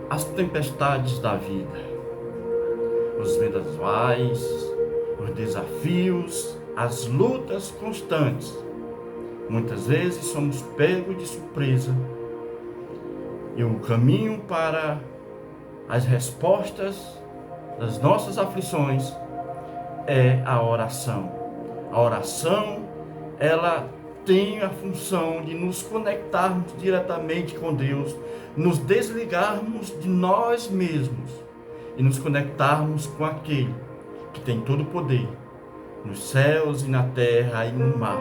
as tempestades da vida, os vendavais, os desafios, as lutas constantes. Muitas vezes somos pegos de surpresa e o caminho para as respostas das nossas aflições é a oração. A oração, ela tem a função de nos conectarmos diretamente com Deus, nos desligarmos de nós mesmos e nos conectarmos com aquele que tem todo o poder nos céus e na terra e no mar.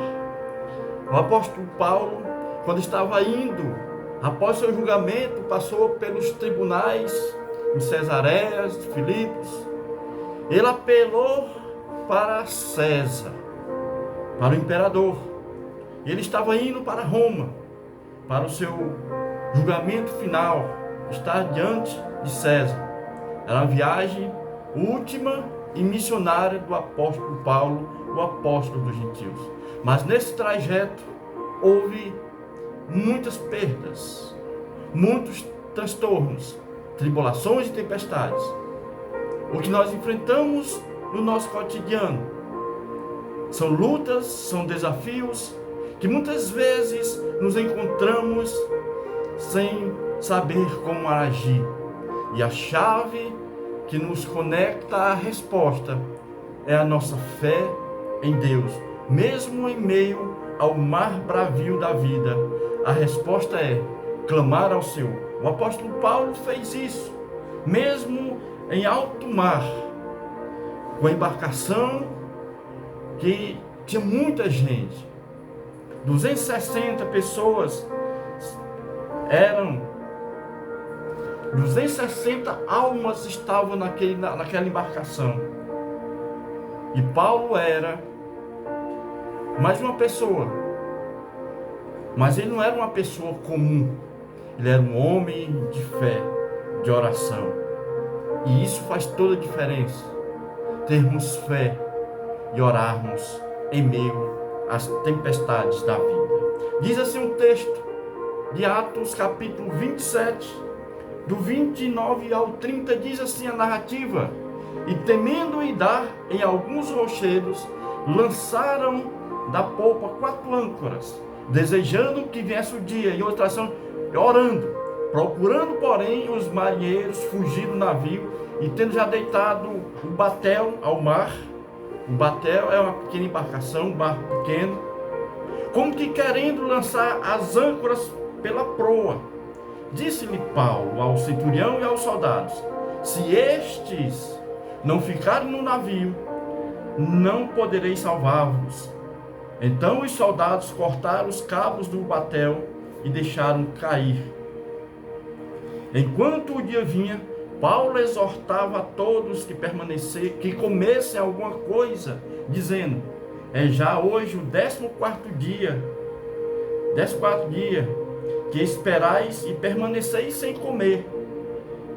O apóstolo Paulo, quando estava indo, após seu julgamento, passou pelos tribunais em Cesareia, de Filipos. Ele apelou para César, para o imperador. Ele estava indo para Roma, para o seu julgamento final, estar diante de César. Era uma viagem última e missionária do apóstolo Paulo, o apóstolo dos gentios. Mas nesse trajeto houve muitas perdas, muitos transtornos, tribulações e tempestades. O que nós enfrentamos no nosso cotidiano são lutas, são desafios que muitas vezes nos encontramos sem saber como agir. E a chave que nos conecta à resposta é a nossa fé em Deus. Mesmo em meio ao mar bravio da vida, a resposta é clamar ao Senhor. O apóstolo Paulo fez isso, mesmo em alto mar, com a embarcação que tinha muita gente. 260 pessoas 260 almas estavam naquela embarcação. E Paulo era mais uma pessoa. Mas ele não era uma pessoa comum. Ele era um homem de fé, de oração. E isso faz toda a diferença. Termos fé e orarmos em meio às tempestades da vida. Diz assim um texto de Atos capítulo 27, do 29 ao 30, diz assim a narrativa: e temendo ir dar em alguns rochedos, lançaram da polpa 4 âncoras, desejando que viesse o dia, e outra ação, orando, procurando, porém, os marinheiros fugir do navio, e tendo já deitado o batel ao mar. O batel é uma pequena embarcação, um barco pequeno, como que querendo lançar as âncoras pela proa. Disse-lhe Paulo ao centurião e aos soldados: se estes não ficarem no navio, não poderei salvar-vos. Então os soldados cortaram os cabos do batel e deixaram cair. Enquanto o dia vinha, Paulo exortava a todos que comessem alguma coisa, dizendo: é já hoje o 14º dia, que esperais e permaneceis sem comer,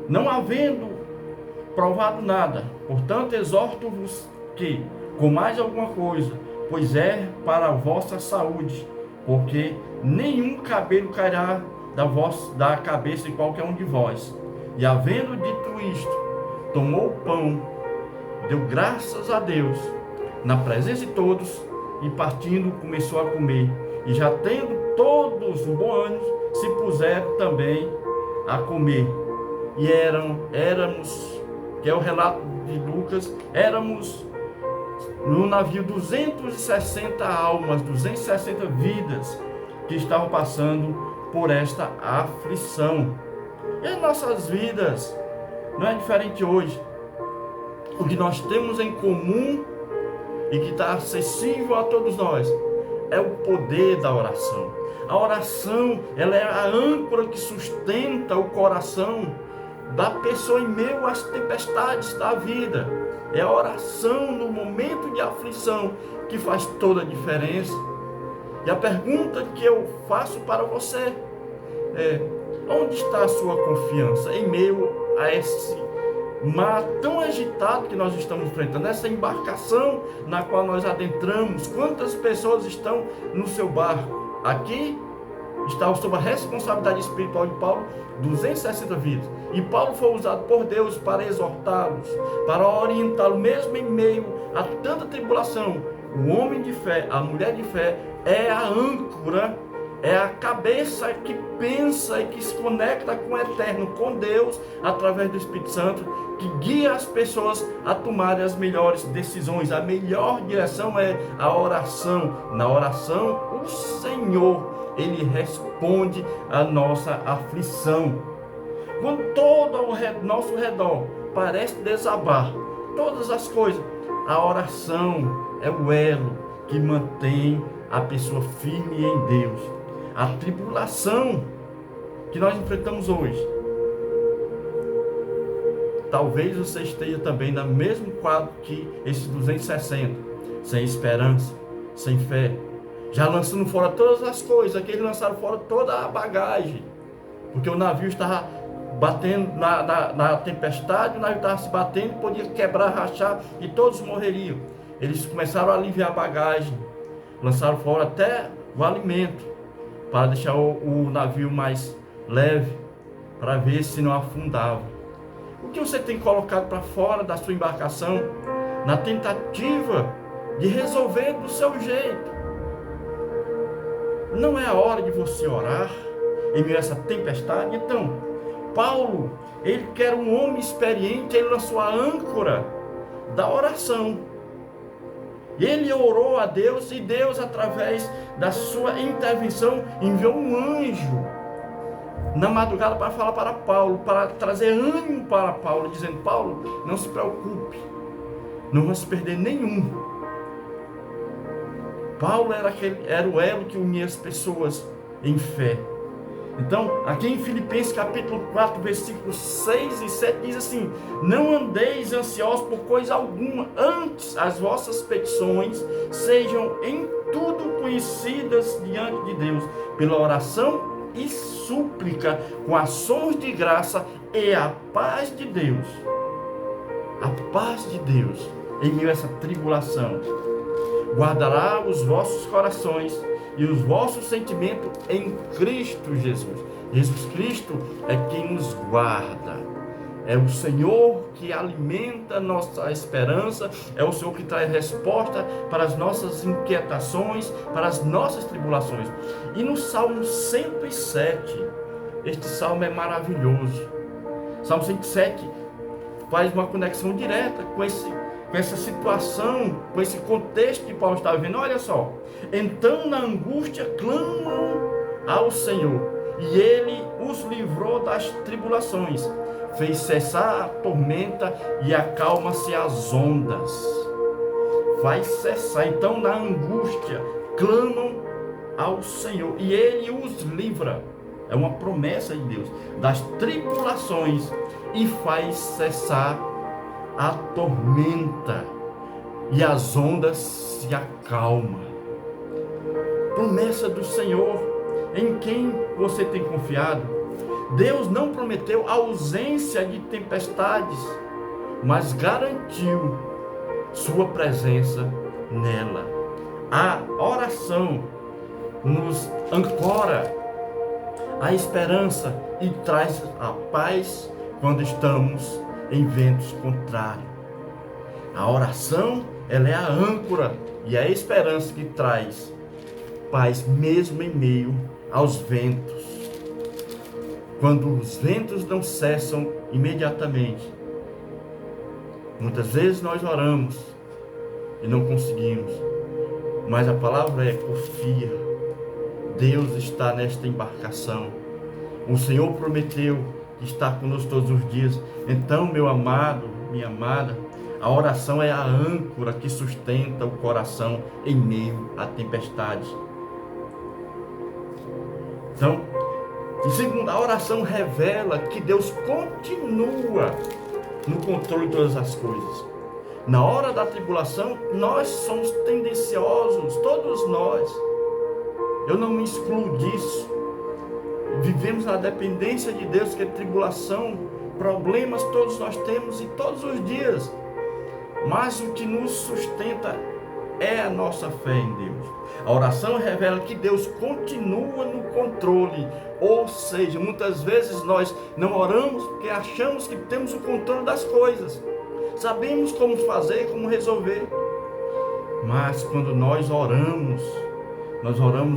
não havendo provado nada. Portanto, exorto-vos que comais alguma coisa, pois é para a vossa saúde, porque nenhum cabelo cairá da cabeça de qualquer um de vós. E havendo dito isto, tomou o pão, deu graças a Deus, na presença de todos, e partindo começou a comer. E já tendo todos um bom ânimo, se puseram também a comer. E éramos, que é o relato de Lucas, éramos no navio 260 almas, 260 vidas que estavam passando por esta aflição. E as nossas vidas não é diferente hoje. O que nós temos em comum e que está acessível a todos nós é o poder da oração. A oração, ela é a âncora que sustenta o coração da pessoa em meio às tempestades da vida. É a oração no momento de aflição que faz toda a diferença. E a pergunta que eu faço para você é: onde está a sua confiança em meio a esse mar tão agitado que nós estamos enfrentando, essa embarcação na qual nós adentramos? Quantas pessoas estão no seu barco? Aqui estava sob a responsabilidade espiritual de Paulo, 260 vidas. E Paulo foi usado por Deus para exortá-los, para orientá-los, mesmo em meio a tanta tribulação. O homem de fé, a mulher de fé, é a âncora, é a cabeça que pensa e que se conecta com o eterno, com Deus, através do Espírito Santo, que guia as pessoas a tomarem as melhores decisões. A melhor direção é a oração. Na oração, o Senhor, Ele responde a nossa aflição. Quando todo ao nosso redor parece desabar, todas as coisas, a oração é o elo que mantém a pessoa firme em Deus. A tribulação que nós enfrentamos hoje, talvez você esteja também no mesmo quadro que esses 260, sem esperança, sem fé, já lançando fora todas as coisas, que eles lançaram fora toda a bagagem, porque o navio estava batendo na tempestade, o navio estava se batendo, podia quebrar, rachar e todos morreriam. Eles começaram a aliviar a bagagem, lançaram fora até o alimento, para deixar o navio mais leve, para ver se não afundava. O que você tem colocado para fora da sua embarcação, na tentativa de resolver do seu jeito? Não é a hora de você orar em meio a essa tempestade? Então, Paulo, ele que era um homem experiente, ele lançou a âncora da oração. Ele orou a Deus e Deus, através da sua intervenção, enviou um anjo na madrugada para falar para Paulo, para trazer ânimo para Paulo, dizendo: Paulo, não se preocupe, não vamos perder nenhum. Paulo era o elo que unia as pessoas em fé. Então, aqui em Filipenses capítulo 4, versículos 6 e 7, diz assim: não andeis ansiosos por coisa alguma, antes as vossas petições sejam em tudo conhecidas diante de Deus, pela oração e súplica, com ações de graça, e a paz de Deus, em meio a essa tribulação, guardará os vossos corações e os vossos sentimentos em Cristo Jesus. Jesus Cristo é quem nos guarda. É o Senhor que alimenta nossa esperança. É o Senhor que traz resposta para as nossas inquietações, para as nossas tribulações. E no Salmo 107, este salmo é maravilhoso. Salmo 107 faz uma conexão direta com essa situação, com esse contexto que Paulo está vivendo. Olha só: então na angústia clamam ao Senhor, e Ele os livrou das tribulações, fez cessar a tormenta e acalma-se as ondas. Vai cessar. Então na angústia clamam ao Senhor, e Ele os livra. É uma promessa de Deus, das tribulações, e faz cessar a tormenta, e as ondas se acalmam. Promessa do Senhor. Em quem você tem confiado? Deus não prometeu ausência de tempestades, mas garantiu sua presença nela. A oração nos ancora a esperança e traz a paz quando estamos em ventos contrários. A oração, ela é a âncora e a esperança que traz paz mesmo em meio aos ventos. Quando os ventos não cessam imediatamente. Muitas vezes nós oramos e não conseguimos, mas a palavra é: confia. Deus está nesta embarcação. O Senhor prometeu estar conosco todos os dias. Então, meu amado, minha amada, a oração é a âncora que sustenta o coração em meio à tempestade. Então, em segundo, a oração revela que Deus continua no controle de todas as coisas. Na hora da tribulação, nós somos tendenciosos, todos nós. Eu não me excluo disso. Vivemos na dependência de Deus, que é tribulação, problemas todos nós temos e todos os dias. Mas o que nos sustenta é a nossa fé em Deus. A oração revela que Deus continua no controle, ou seja, muitas vezes nós não oramos porque achamos que temos o controle das coisas, sabemos como fazer, como resolver, mas quando nós oramos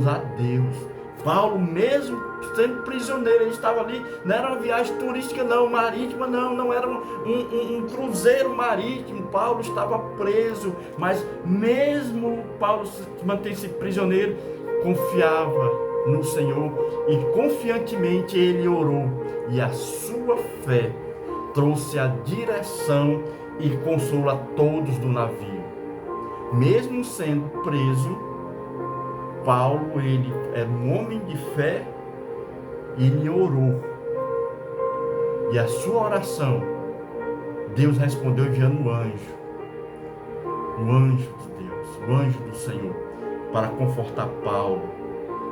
a Deus. Paulo, mesmo sendo prisioneiro, ele estava ali, não era uma viagem turística não, marítima não era um cruzeiro marítimo. Paulo estava preso, mas mesmo Paulo mantendo-se prisioneiro, confiava no Senhor e confiantemente ele orou, e a sua fé trouxe a direção e consolo a todos do navio. Mesmo sendo preso, Paulo, ele era um homem de fé, ele orou, e a sua oração, Deus respondeu enviando o anjo de Deus, o anjo do Senhor, para confortar Paulo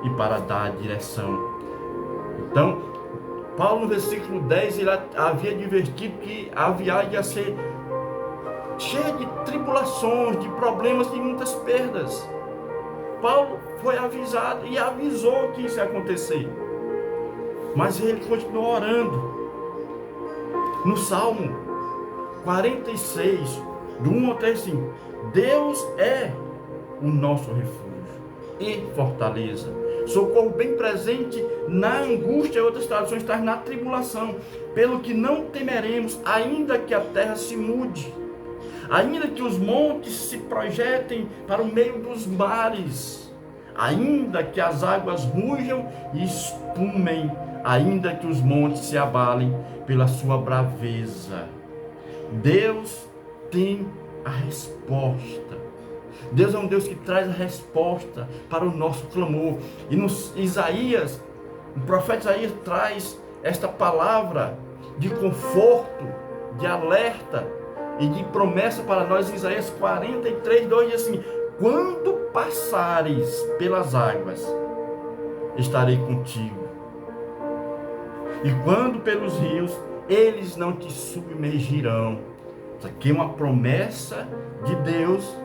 e para dar a direção. Então, Paulo no versículo 10, ele havia advertido que a viagem ia ser cheia de tribulações, de problemas, de muitas perdas. Paulo foi avisado e avisou que isso ia acontecer, mas ele continuou orando. No Salmo 46, do 1 ao 3, assim: Deus é o nosso refúgio e fortaleza, socorro bem presente na angústia. Outras traduções estão na tribulação, pelo que não temeremos, ainda que a terra se mude, ainda que os montes se projetem para o meio dos mares, ainda que as águas rujam e espumem, ainda que os montes se abalem pela sua braveza. Deus tem a resposta. Deus é um Deus que traz a resposta para o nosso clamor. E no Isaías, o profeta Isaías traz esta palavra de conforto, de alerta e de promessa para nós. Em Isaías 43, 2 diz assim: quando passares pelas águas, estarei contigo, e quando pelos rios, eles não te submergirão. Isso aqui é uma promessa de Deus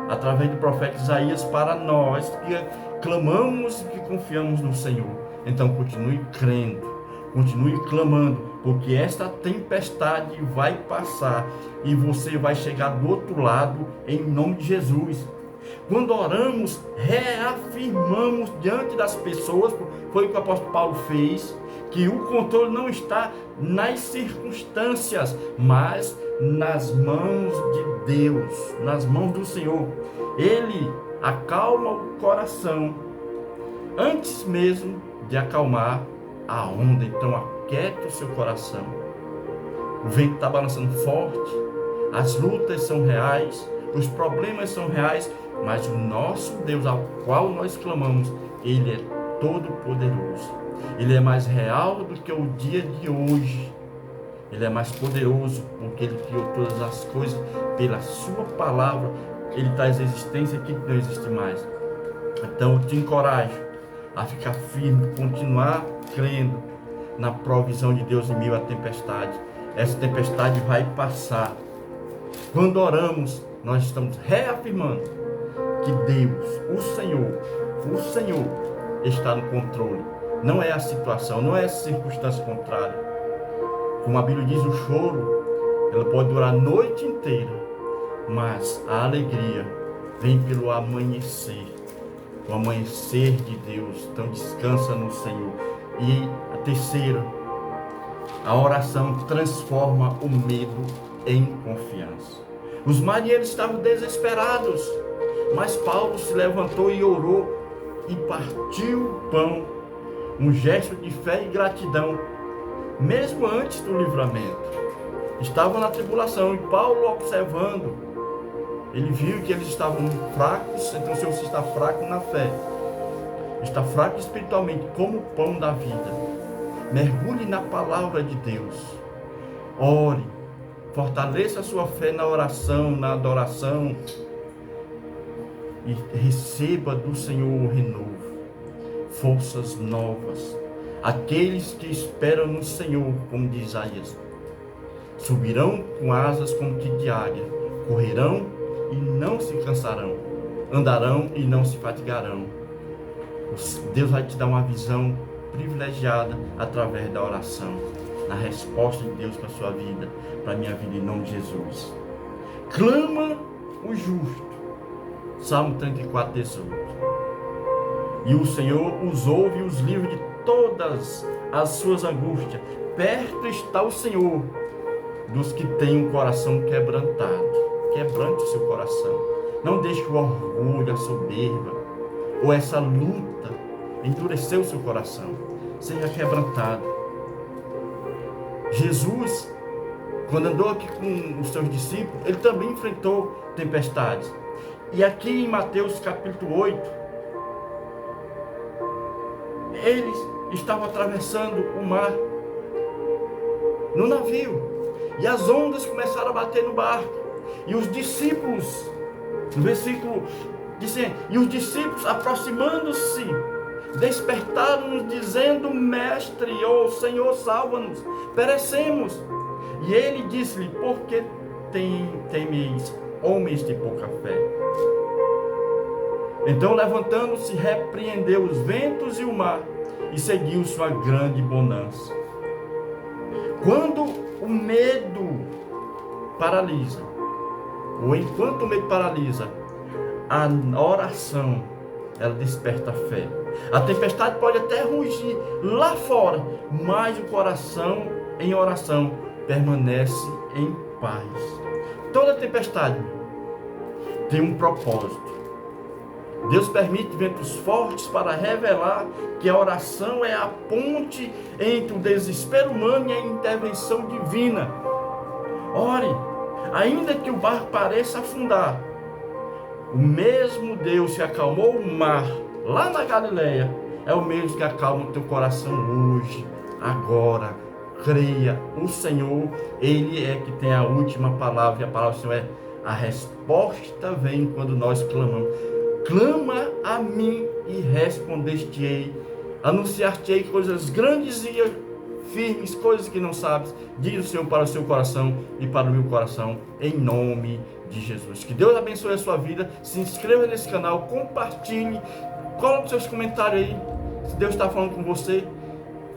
através do profeta Isaías para nós que clamamos e que confiamos no Senhor. Então continue crendo, continue clamando, porque esta tempestade vai passar e você vai chegar do outro lado em nome de Jesus. Quando oramos, reafirmamos diante das pessoas, foi o que o apóstolo Paulo fez, que o controle não está nas circunstâncias, mas nas mãos de Deus, nas mãos do Senhor. Ele acalma o coração antes mesmo de acalmar a onda. Então aquieta o seu coração. O vento está balançando forte, as lutas são reais, os problemas são reais, mas o nosso Deus, ao qual nós clamamos, Ele é todo poderoso. Ele é mais real do que o dia de hoje. Ele é mais poderoso, porque Ele criou todas as coisas pela sua palavra. Ele traz existência aqui que não existe mais. Então eu te encorajo a ficar firme, continuar crendo na provisão de Deus em meio à tempestade. Essa tempestade vai passar. Quando oramos, nós estamos reafirmando que Deus, o Senhor está no controle. Não é a situação, não é a circunstância contrária. Como a Bíblia diz, o choro, ela pode durar a noite inteira, mas a alegria vem pelo amanhecer. O amanhecer de Deus. Então descansa no Senhor. E a terceira, a oração transforma o medo em confiança. Os marinheiros estavam desesperados, mas Paulo se levantou e orou e partiu o pão, um gesto de fé e gratidão, mesmo antes do livramento. Estavam na tribulação e Paulo, observando, ele viu que eles estavam fracos. Então, se você está fraco na fé, está fraco espiritualmente, como o pão da vida, mergulhe na palavra de Deus, ore, fortaleça a sua fé na oração, na adoração, e receba do Senhor o renovo, forças novas. Aqueles que esperam no Senhor, como diz Isaías, subirão com asas como que de águia, correrão e não se cansarão, andarão e não se fatigarão. Deus vai te dar uma visão privilegiada através da oração, na resposta de Deus para a sua vida, para a minha vida, em nome de Jesus. Clama o justo. Salmo 34, 18. E o Senhor os ouve e os livra de todas as suas angústias. Perto está o Senhor dos que têm um coração quebrantado. Quebrante o seu coração. Não deixe o orgulho, a soberba ou essa luta endurecer o seu coração. Seja quebrantado. Jesus, quando andou aqui com os seus discípulos, ele também enfrentou tempestades. E aqui em Mateus capítulo 8, eles estavam atravessando o mar no navio, e as ondas começaram a bater no barco, e os discípulos, no versículo dizendo, e os discípulos aproximando-se, despertaram-nos dizendo: Mestre, ou Senhor, salva-nos, perecemos. E ele disse-lhe: por que temeis, homens de pouca fé? Então, levantando-se, repreendeu os ventos e o mar, e seguiu sua grande bonança. Quando o medo paralisa, ou enquanto o medo paralisa, a oração, ela desperta a fé. A tempestade pode até rugir lá fora, mas o coração em oração permanece em paz. Toda tempestade tem um propósito. Deus permite ventos fortes para revelar que a oração é a ponte entre o desespero humano e a intervenção divina. Ore, ainda que o barco pareça afundar, o mesmo Deus que acalmou o mar lá na Galileia é o mesmo que acalma o teu coração hoje, agora. Creia, o Senhor, Ele é que tem a última palavra, e a palavra do Senhor é: a resposta vem quando nós clamamos. Clama a mim e respondeste-ei, anunciar-te-ei coisas grandes e firmes, coisas que não sabes, diz o Senhor para o seu coração e para o meu coração, em nome de Jesus. Que Deus abençoe a sua vida. Se inscreva nesse canal, compartilhe, coloque seus comentários aí, se Deus está falando com você.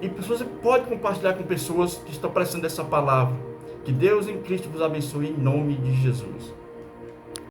E você pode compartilhar com pessoas que estão precisando dessa palavra. Que Deus em Cristo vos abençoe em nome de Jesus.